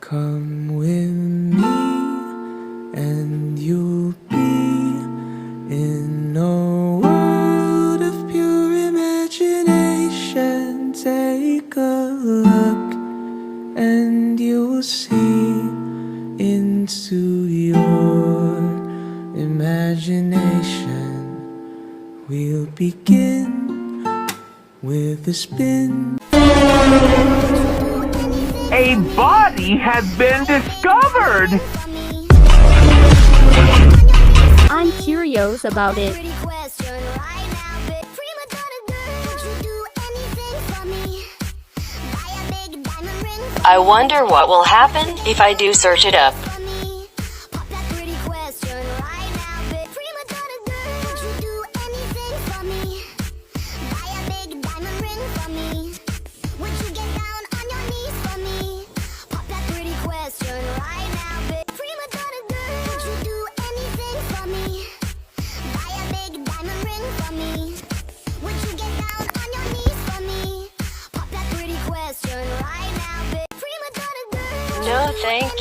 Come with me and you'll be in a world of pure imagination. Take a look and you'll see into your imagination. We'll begin with a spin. A body has been discovered! I'm curious about it. I wonder what will happen if I do search it up. No, thank